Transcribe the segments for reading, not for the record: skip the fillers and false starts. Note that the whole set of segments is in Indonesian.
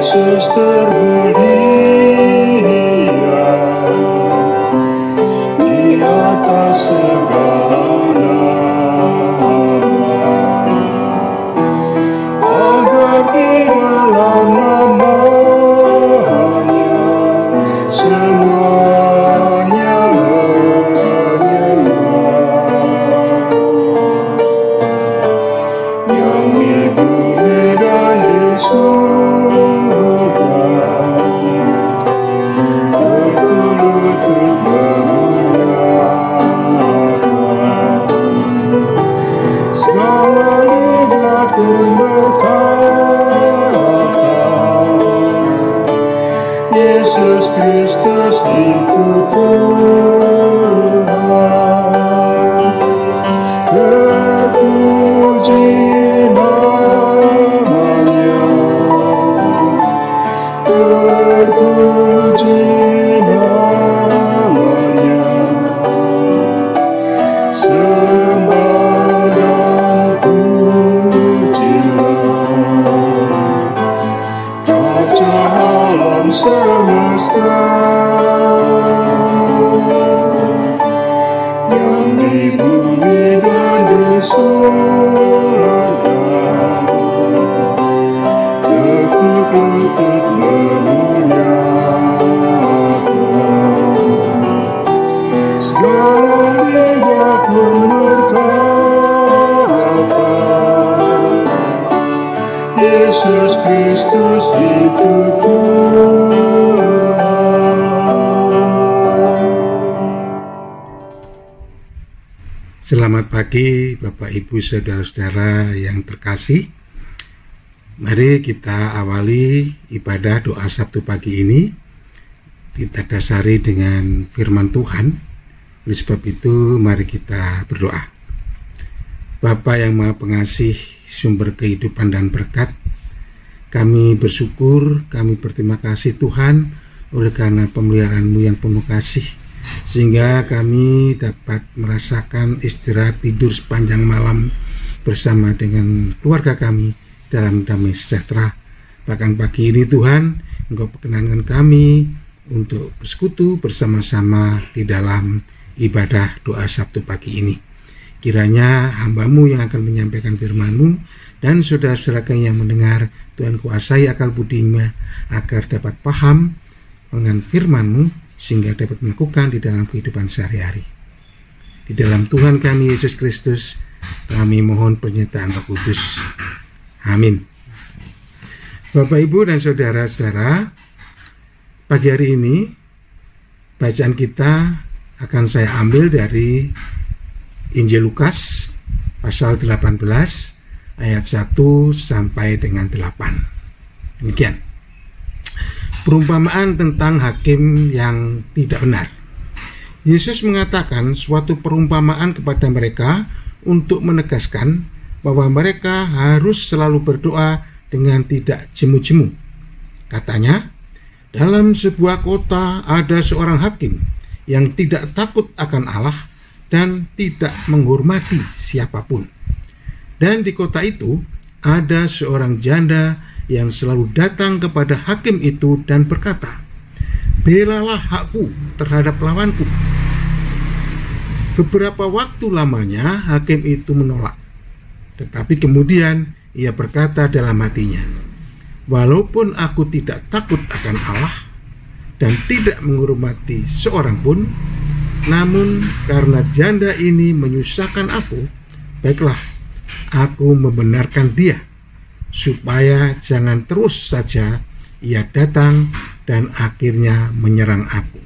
Yesus termulia di atas segala nama, agar di dalam nama-Nya semuanya menyembah, yang di bumi dan di surga terkulutut memuliakan. Segala lidah pun berkata, Yesus Kristus itu Tuhan. Terpuji namanya, terpuji namanya, sembah dan pujilah Raja alam semesta, yang di bumi dan di surga tekuk lutut memuliakan. Segala lidah pun berkata, Yesus Kristus itu Tuhan. Selamat pagi Bapak Ibu Saudara-saudara yang terkasih. Mari kita awali ibadah doa Sabtu pagi ini. Kita dasari dengan firman Tuhan. Oleh sebab itu mari kita berdoa. Bapa yang Maha Pengasih, sumber kehidupan dan berkat, kami bersyukur, kami berterima kasih Tuhan oleh karena pemeliharaan-Mu yang penuh kasih, sehingga kami dapat merasakan istirahat tidur sepanjang malam bersama dengan keluarga kami dalam damai sejahtera. Bahkan pagi ini Tuhan, Engkau perkenankan kami untuk bersekutu bersama-sama di dalam ibadah doa Sabtu pagi ini. Kiranya hamba-Mu yang akan menyampaikan firman-Mu dan saudara-saudara yang mendengar, Tuhan kuasai akal budinya agar dapat paham dengan firman-Mu sehingga dapat melakukan di dalam kehidupan sehari-hari. Di dalam Tuhan kami Yesus Kristus kami mohon penyertaan Roh Kudus. Amin. Bapak, Ibu, dan saudara-saudara, pagi hari ini bacaan kita akan saya ambil dari Injil Lukas pasal 18 ayat 1 sampai dengan 8. Demikian. Perumpamaan tentang hakim yang tidak benar. Yesus mengatakan suatu perumpamaan kepada mereka untuk menegaskan bahwa mereka harus selalu berdoa dengan tidak jemu-jemu. Katanya, dalam sebuah kota ada seorang hakim yang tidak takut akan Allah dan tidak menghormati siapapun. Dan di kota itu ada seorang janda yang selalu datang kepada hakim itu dan berkata, belalah hakku terhadap lawanku. Beberapa waktu lamanya hakim itu menolak. Tetapi kemudian ia berkata dalam hatinya, walaupun aku tidak takut akan Allah dan tidak menghormati seorang pun, namun karena janda ini menyusahkan aku, baiklah, aku membenarkan dia, supaya jangan terus saja ia datang dan akhirnya menyerang aku.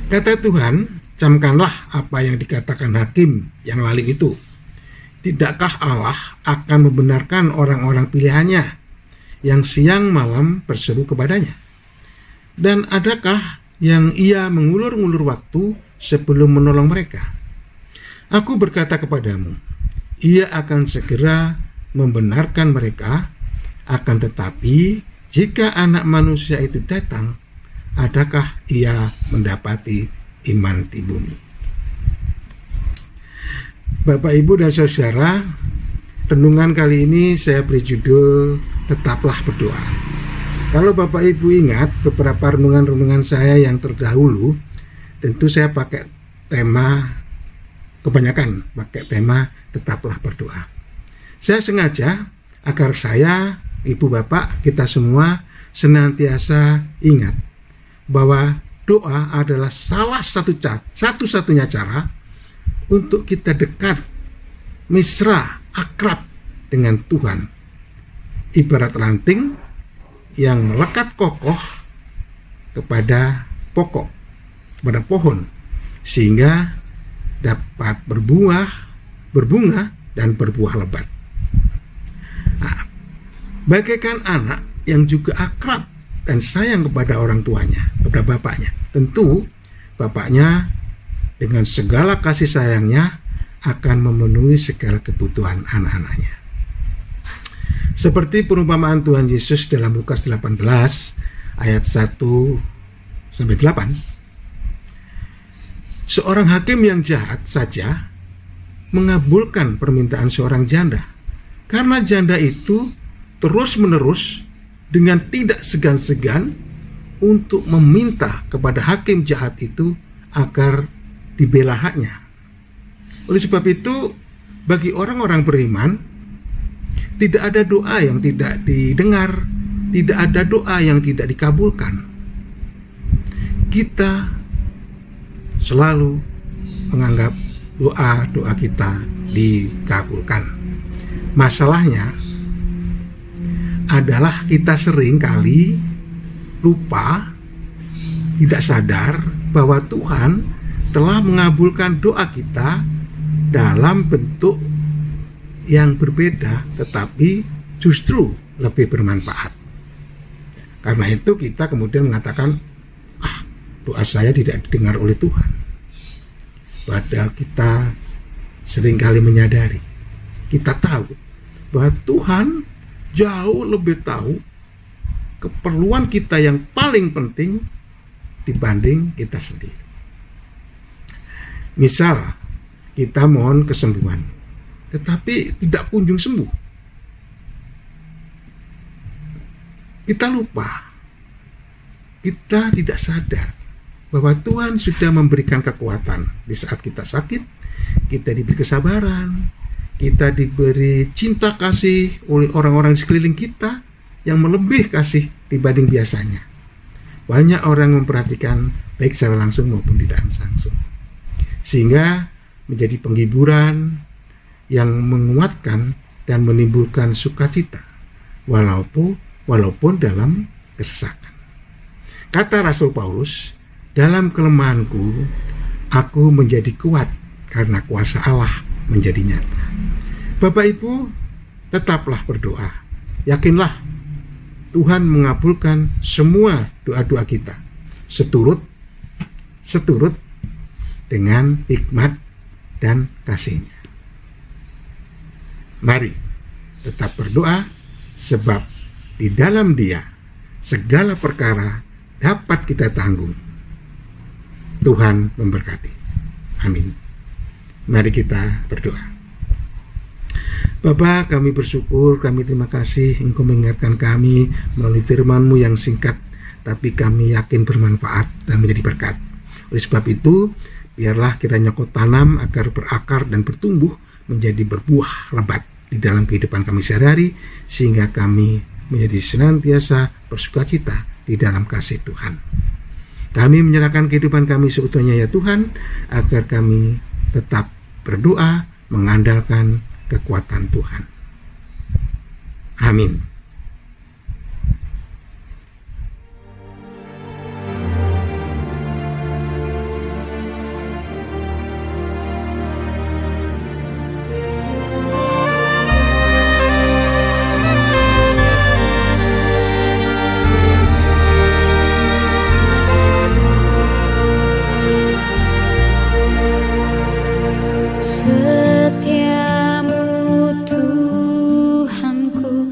Kata Tuhan, camkanlah apa yang dikatakan hakim yang lalim itu. Tidakkah Allah akan membenarkan orang-orang pilihannya yang siang malam berseru kepadanya? Dan adakah yang ia mengulur-ngulur waktu sebelum menolong mereka? Aku berkata kepadamu, ia akan segera membenarkan mereka, akan tetapi jika anak manusia itu datang, adakah ia mendapati iman di bumi? Bapak, Ibu, dan saudara, renungan kali ini saya beri judul tetaplah berdoa. Kalau Bapak Ibu ingat beberapa renungan-renungan saya yang terdahulu, tentu saya pakai tema, kebanyakan pakai tema tetaplah berdoa. Saya sengaja agar saya, Ibu Bapak, kita semua senantiasa ingat bahwa doa adalah salah satu-satunya cara untuk kita dekat, mesra, akrab dengan Tuhan. Ibarat ranting yang melekat kokoh kepada pokok, pada pohon, sehingga dapat berbunga dan berbuah lebat. Nah, bagaikan anak yang juga akrab dan sayang kepada orang tuanya, kepada bapaknya. Tentu bapaknya dengan segala kasih sayangnya akan memenuhi segala kebutuhan anak-anaknya. Seperti perumpamaan Tuhan Yesus dalam Lukas 18 ayat 1-8. Seorang hakim yang jahat saja mengabulkan permintaan seorang janda, karena janda itu terus-menerus dengan tidak segan-segan untuk meminta kepada hakim jahat itu agar dibela haknya. Oleh sebab itu, bagi orang-orang beriman, tidak ada doa yang tidak didengar, tidak ada doa yang tidak dikabulkan. Kita selalu menganggap doa-doa kita dikabulkan. Masalahnya adalah kita sering kali lupa, tidak sadar bahwa Tuhan telah mengabulkan doa kita dalam bentuk yang berbeda, tetapi justru lebih bermanfaat. Karena itu kita kemudian mengatakan, doa saya tidak didengar oleh Tuhan. Padahal kita seringkali menyadari, kita tahu bahwa Tuhan jauh lebih tahu keperluan kita yang paling penting dibanding kita sendiri. Misal, kita mohon kesembuhan, tetapi tidak kunjung sembuh. Kita lupa, kita tidak sadar bahwa Tuhan sudah memberikan kekuatan di saat kita sakit, kita diberi kesabaran, kita diberi cinta kasih oleh orang-orang di sekeliling kita yang melebih kasih dibanding biasanya. Banyak orang memperhatikan baik secara langsung maupun tidak langsung, sehingga menjadi penghiburan yang menguatkan dan menimbulkan sukacita walaupun dalam kesesakan. Kata Rasul Paulus, dalam kelemahanku aku menjadi kuat karena kuasa Allah menjadi nyata. Bapak Ibu, tetaplah berdoa. Yakinlah Tuhan mengabulkan semua doa-doa kita seturut dengan hikmat dan kasih-Nya. Mari tetap berdoa, sebab di dalam Dia segala perkara dapat kita tanggung. Tuhan memberkati. Amin. Mari kita berdoa. Bapa, kami bersyukur, kami terima kasih Engkau mengingatkan kami melalui firman-Mu yang singkat, tapi kami yakin bermanfaat dan menjadi berkat. Oleh sebab itu, biarlah kiranya Kau tanam agar berakar dan bertumbuh menjadi berbuah lebat di dalam kehidupan kami sehari-hari, sehingga kami menjadi senantiasa bersukacita di dalam kasih Tuhan. Kami menyerahkan kehidupan kami seutuhnya ya Tuhan, agar kami tetap berdoa mengandalkan kekuatan Tuhan. Amin. Setiamu Tuhanku,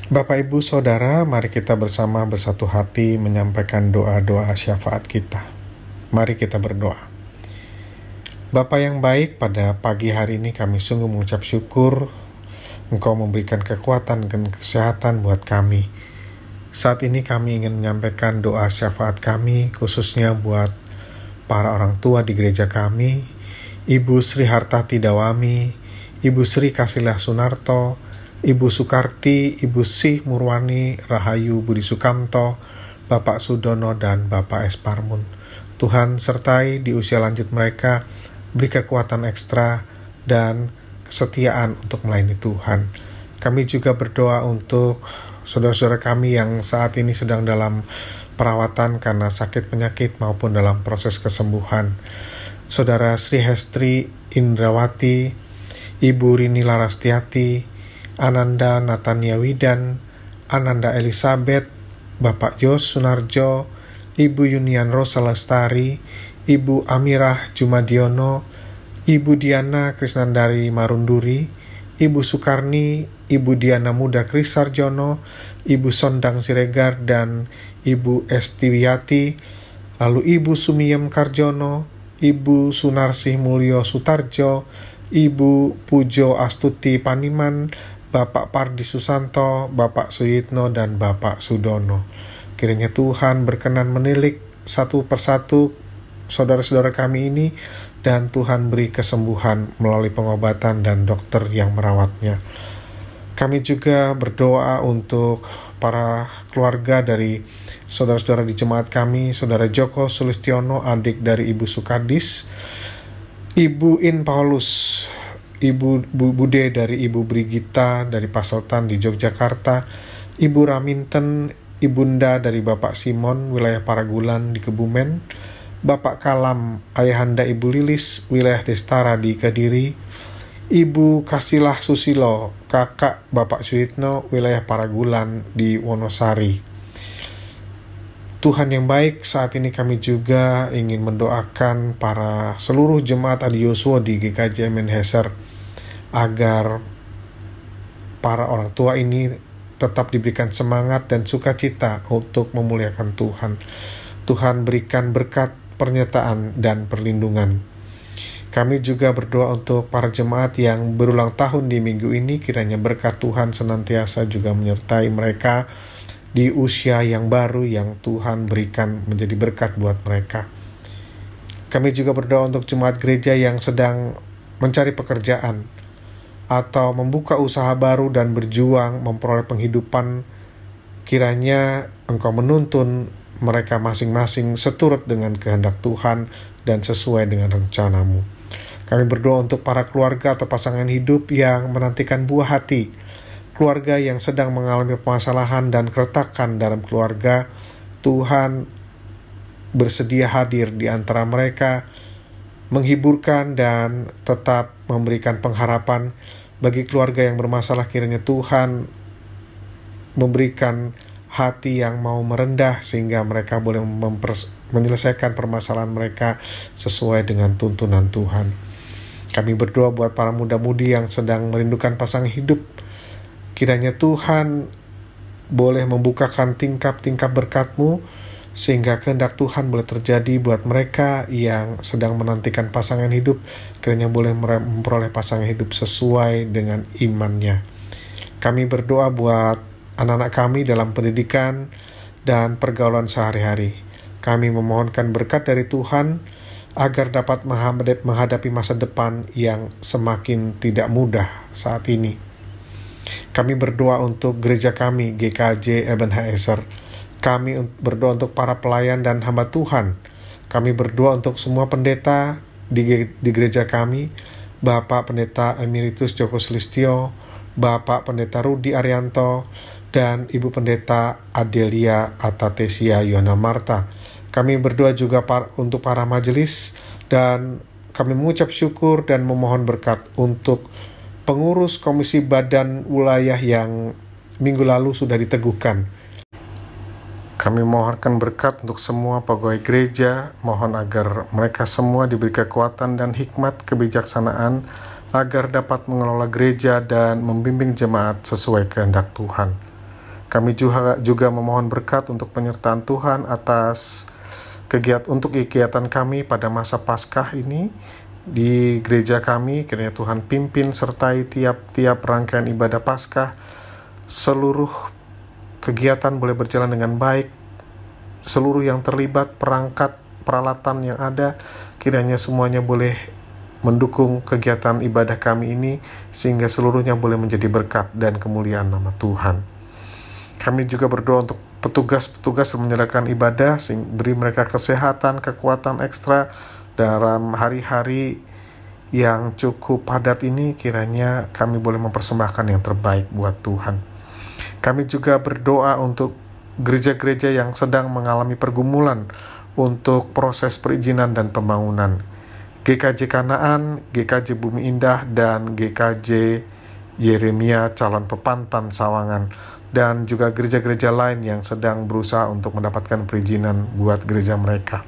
Bapak, Ibu, Saudara, mari kita bersama bersatu hati menyampaikan doa-doa syafaat kita. Mari kita berdoa. Bapa yang baik, pada pagi hari ini kami sungguh mengucap syukur Engkau memberikan kekuatan dan kesehatan buat kami. Saat ini kami ingin menyampaikan doa syafaat kami, khususnya buat para orang tua di gereja kami, Ibu Sri Hartati Dawami, Ibu Sri Kasilah Sunarto, Ibu Sukarti, Ibu Sih Murwani, Rahayu Budi Sukamto, Bapak Sudono, dan Bapak Esparmun. Tuhan sertai di usia lanjut mereka, beri kekuatan ekstra dan kesetiaan untuk melayani Tuhan. Kami juga berdoa untuk saudara-saudara kami yang saat ini sedang dalam perawatan karena sakit penyakit maupun dalam proses kesembuhan. Saudara Sri Hestri Indrawati, Ibu Rini Larastiati, Ananda Natania Widan, Ananda Elizabeth, Bapak Yos Sunarjo, Ibu Yunian Rosa Lestari, Ibu Amirah Jumadiono, Ibu Diana Krisnandari Marunduri, Ibu Sukarni, Ibu Diana Muda Krisarjono, Ibu Sondang Siregar, dan Ibu Estiwiati, lalu Ibu Sumiem Karjono, Ibu Sunarsih Mulyo Sutarjo, Ibu Pujo Astuti Paniman, Bapak Pardi Susanto, Bapak Suyitno, dan Bapak Sudono. Kiranya Tuhan berkenan menilik satu persatu saudara-saudara kami ini, dan Tuhan beri kesembuhan melalui pengobatan dan dokter yang merawatnya. Kami juga berdoa untuk para keluarga dari saudara-saudara di jemaat kami, Saudara Joko Sulistiono, adik dari Ibu Sukadis, Ibu In Paulus, Ibu Bude dari Ibu Brigita dari Paseltan di Yogyakarta, Ibu Raminten, Ibunda dari Bapak Simon, wilayah Paragulan di Kebumen, Bapak Kalam, Ayahanda Ibu Lilis, wilayah Destara di Kediri, Ibu Kasilah Susilo, kakak Bapak Suyitno, wilayah Paragulan di Wonosari. Tuhan yang baik, saat ini kami juga ingin mendoakan para seluruh jemaat Adi Yosua di GKJ Menheser agar para orang tua ini tetap diberikan semangat dan sukacita untuk memuliakan Tuhan. Tuhan berikan berkat, pernyataan, dan perlindungan. Kami juga berdoa untuk para jemaat yang berulang tahun di minggu ini, kiranya berkat Tuhan senantiasa juga menyertai mereka di usia yang baru yang Tuhan berikan menjadi berkat buat mereka. Kami juga berdoa untuk jemaat gereja yang sedang mencari pekerjaan atau membuka usaha baru dan berjuang memperoleh penghidupan. Kiranya Engkau menuntun mereka masing-masing seturut dengan kehendak Tuhan dan sesuai dengan rencana-Mu. Kami berdoa untuk para keluarga atau pasangan hidup yang menantikan buah hati, keluarga yang sedang mengalami permasalahan dan keretakan dalam keluarga. Tuhan bersedia hadir di antara mereka, menghiburkan dan tetap memberikan pengharapan bagi keluarga yang bermasalah. Kiranya Tuhan memberikan hati yang mau merendah sehingga mereka boleh menyelesaikan permasalahan mereka sesuai dengan tuntunan Tuhan. Kami berdoa buat para muda-mudi yang sedang merindukan pasangan hidup. Kiranya Tuhan boleh membukakan tingkap-tingkap berkat-Mu sehingga kehendak Tuhan boleh terjadi buat mereka yang sedang menantikan pasangan hidup. Kiranya boleh memperoleh pasangan hidup sesuai dengan imannya. Kami berdoa buat anak-anak kami dalam pendidikan dan pergaulan sehari-hari. Kami memohonkan berkat dari Tuhan agar dapat menghadapi masa depan yang semakin tidak mudah saat ini. Kami berdoa untuk gereja kami, GKJ Ebenezer. Kami berdoa untuk para pelayan dan hamba Tuhan. Kami berdoa untuk semua pendeta di gereja kami, Bapak Pendeta Emeritus Joko Sulistyo, Bapak Pendeta Rudi Arianto, dan Ibu Pendeta Adelia Atatesia Yohana Marta. Kami berdoa juga untuk para majelis, dan kami mengucap syukur dan memohon berkat untuk pengurus komisi badan wilayah yang minggu lalu sudah diteguhkan. Kami mohonkan berkat untuk semua pegawai gereja, mohon agar mereka semua diberi kekuatan dan hikmat kebijaksanaan agar dapat mengelola gereja dan membimbing jemaat sesuai kehendak Tuhan. Kami juga memohon berkat untuk penyertaan Tuhan atas kegiatan kami pada masa Paskah ini di gereja kami. Kiranya Tuhan pimpin sertai tiap-tiap rangkaian ibadah Paskah. Seluruh kegiatan boleh berjalan dengan baik. Seluruh yang terlibat, perangkat, peralatan yang ada, kiranya semuanya boleh mendukung kegiatan ibadah kami ini, sehingga seluruhnya boleh menjadi berkat dan kemuliaan nama Tuhan. Kami juga berdoa untuk petugas-petugas yang menyerahkan ibadah, beri mereka kesehatan, kekuatan ekstra dalam hari-hari yang cukup padat ini. Kiranya kami boleh mempersembahkan yang terbaik buat Tuhan. Kami juga berdoa untuk gereja-gereja yang sedang mengalami pergumulan untuk proses perizinan dan pembangunan. GKJ Kanaan, GKJ Bumi Indah, dan GKJ Yeremia Calon Pepantan Sawangan, dan juga gereja-gereja lain yang sedang berusaha untuk mendapatkan perizinan buat gereja mereka.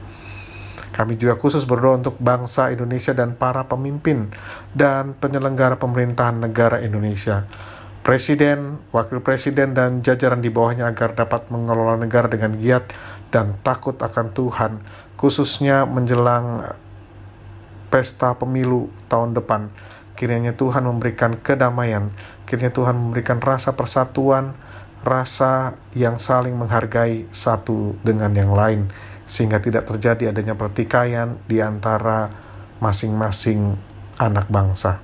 Kami juga khusus berdoa untuk bangsa Indonesia dan para pemimpin dan penyelenggara pemerintahan negara Indonesia, Presiden, Wakil Presiden, dan jajaran di bawahnya agar dapat mengelola negara dengan giat dan takut akan Tuhan, khususnya menjelang pesta pemilu tahun depan. Kiranya Tuhan memberikan kedamaian, kiranya Tuhan memberikan rasa persatuan, rasa yang saling menghargai satu dengan yang lain, sehingga tidak terjadi adanya pertikaian di antara masing-masing anak bangsa.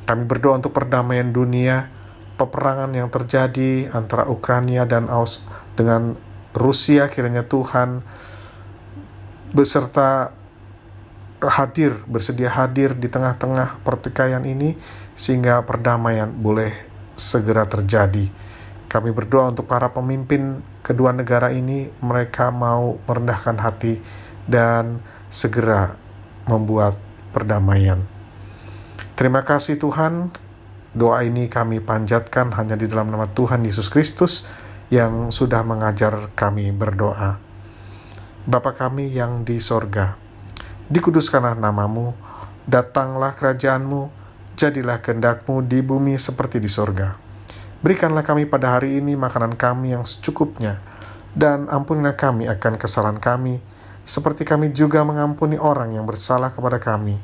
Kami berdoa untuk perdamaian dunia, peperangan yang terjadi antara Ukraina dan dengan Rusia, kiranya Tuhan bersedia hadir di tengah-tengah pertikaian ini, sehingga perdamaian boleh segera terjadi. Kami berdoa untuk para pemimpin kedua negara ini, mereka mau merendahkan hati dan segera membuat perdamaian. Terima kasih Tuhan. Doa ini kami panjatkan hanya di dalam nama Tuhan Yesus Kristus yang sudah mengajar kami berdoa. Bapa kami yang di sorga, dikuduskanlah namamu, datanglah kerajaanmu, jadilah kehendak-Mu di bumi seperti di sorga. Berikanlah kami pada hari ini makanan kami yang secukupnya, dan ampunilah kami akan kesalahan kami, seperti kami juga mengampuni orang yang bersalah kepada kami.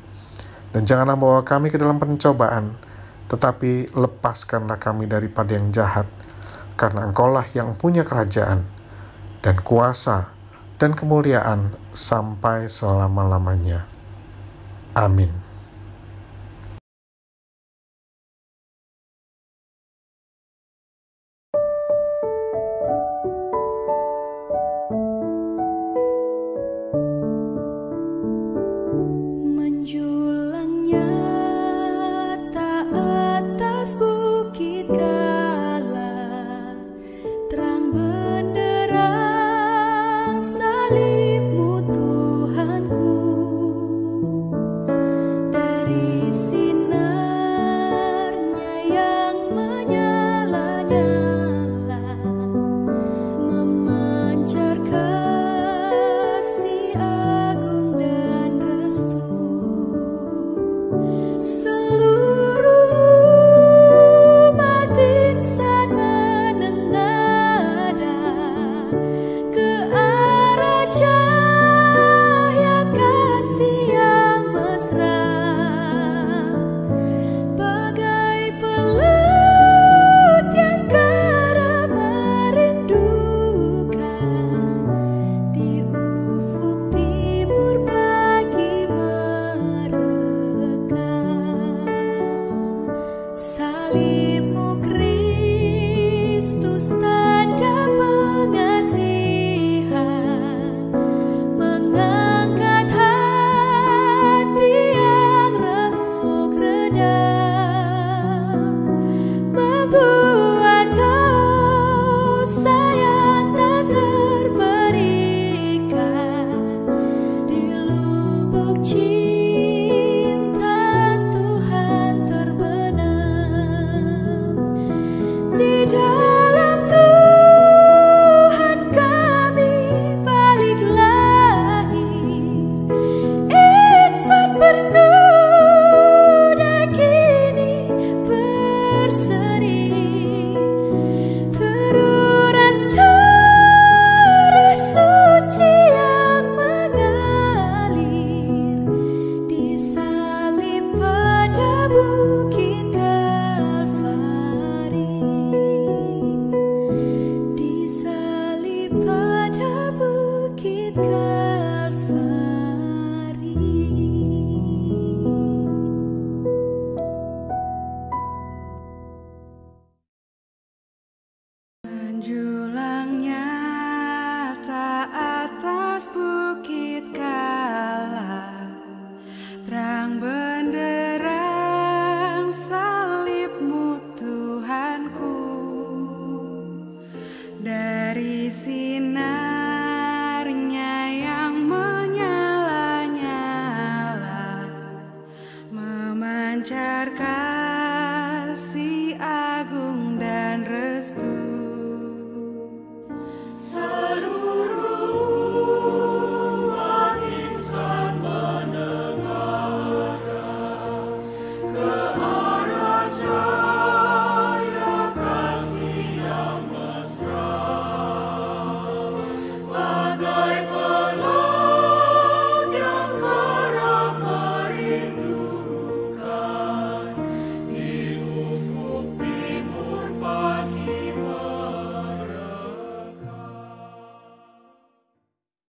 Dan janganlah bawa kami ke dalam pencobaan, tetapi lepaskanlah kami daripada yang jahat, karena Engkaulah yang punya kerajaan, dan kuasa, dan kemuliaan sampai selama-lamanya. Amin.